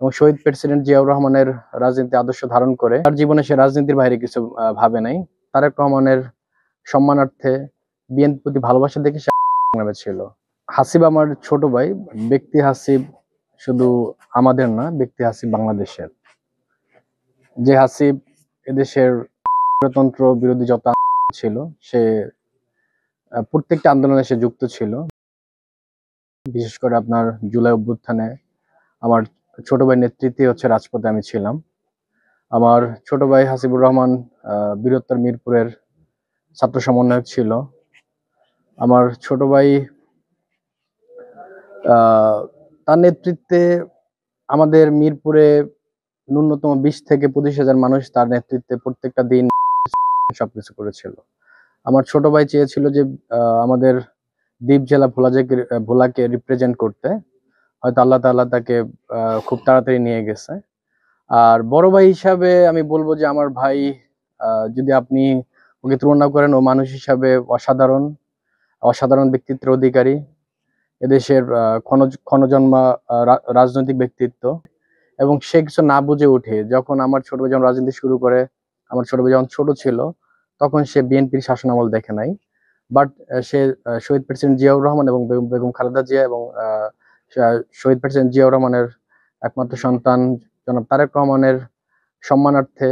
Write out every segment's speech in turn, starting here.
এবং শহীদ প্রেসিডেন্ট জিয়াউর রহমানের রাজনীতি আদর্শ ধারণ করে তার জীবনে সে রাজনীতির বাইরে কিছু ভাবে নাই। তারেক রহমানের সম্মানার্থে বিএনপির প্রতি ভালোবাসা দেখে সে সংগ্রামে ছিল। হাসিব আমার ছোট ভাই। ব্যক্তি হাসিব শুধু আমাদের না, ব্যক্তি হাসিব বাংলাদেশের। যে হাসিব এদেশের গণতন্ত্র বিরোধী যত আন্দোলন ছিল, সে প্রত্যেকটা আন্দোলনে সে যুক্ত ছিল। বিশেষ করে আপনার জুলাই অভ্যুত্থানে আমার ছোট ভাই নেতৃত্বে রাজপথে আমি ছিলাম। আমার ছোট ভাই হাসিবুর রহমান বীরত্তর মিরপুরের ছাত্র সমন্বয়ক ছিল। আমার ছোট ভাই তার নেতৃত্বে আমাদের মিরপুরে ন্যূনতম 20 থেকে 25,000 মানুষ তার নেতৃত্বে প্রত্যেকটা দিন সবকিছু করেছিল। আমার ছোট ভাই চেয়েছিল যে আমাদের দ্বীপ জেলা ভোলাকে রিপ্রেজেন্ট করতে। হয়তো আল্লাহ তাআলা তাকে খুব তাড়াতাড়ি নিয়ে গেছে। আর বড় ভাই হিসাবে আমি বলবো যে আমার ভাই, যদি আপনি ওকে তুলনা করেন, ও মানুষ হিসাবে অসাধারণ ব্যক্তিত্বের অধিকারী। এদেশের ক্ষণজন্মা রাজনৈতিক ব্যক্তিত্ব। এবং সে কিছু না বুঝে উঠে যখন আমার ছোট ভাই যখন রাজনীতি শুরু করে, আমার ছোট ভাই যখন ছোট ছিল, তখন সে বিএনপির শাসনামল দেখে নাই। বাট সে শহীদ প্রেসিডেন্ট জিয়াউর রহমান এবং বেগম খালেদা জিয়া এবং শহীদ প্রেসিডেন্ট জিয়াউর রহমানের একমাত্র সন্তান জনাব তারেক রহমানের সম্মানার্থে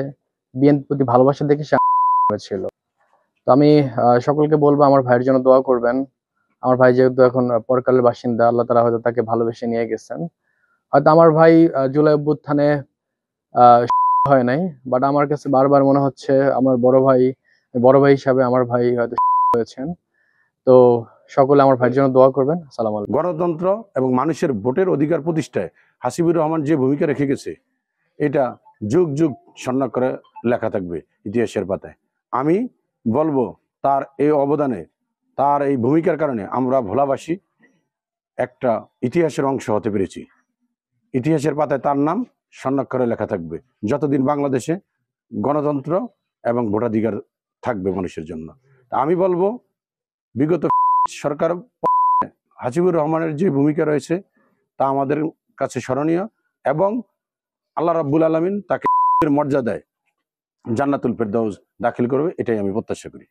বিএনপির প্রতি ভালোবাসা দেখে সে ছিল। তো আমি সকলকে বলবো আমার ভাইয়ের জন্য দোয়া করবেন। আমার ভাই যেহেতু এখন পরকালের বাসিন্দা, আল্লাহ তাআলা হয়তো তাকে ভালোবেসে নিয়ে গেছেন। হয়তো আমার ভাই জুলাই অভ্যুত্থানে হয় নাই, বাট আমার কাছে বারবার মনে হচ্ছে আমার বড় ভাই হিসাবে আমার ভাই হয়তো হয়েছেন। তো সকলে আমার ভাইয়ের জন্য দোয়া করবেন। আসসালামু আলাইকুম। গণতন্ত্র এবং মানুষের ভোটের অধিকার প্রতিষ্ঠায় হাসিবুর রহমান যে ভূমিকা রেখে গেছে, এটা যুগ যুগ স্বর্ণ করে লেখা থাকবে ইতিহাসের পাতায়। আমি বলবো তার এই অবদানে, তার এই ভূমিকার কারণে আমরা ভোলাবাসী একটা ইতিহাসের অংশ হতে পেরেছি। ইতিহাসের পাতায় তার নাম স্বর্ণাক্ষরে লেখা থাকবে যতদিন বাংলাদেশে গণতন্ত্র এবং ভোটাধিকার থাকবে মানুষের জন্য। আমি বলবো বিগত সরকার হাসিবুর রহমানের যে ভূমিকা রয়েছে তা আমাদের কাছে স্মরণীয়, এবং আল্লাহ রাব্বুল আলামিন তাকে মর্যাদায় জান্নাতুল ফেরদাউস দাখিল করবে, এটাই আমি প্রত্যাশা করি।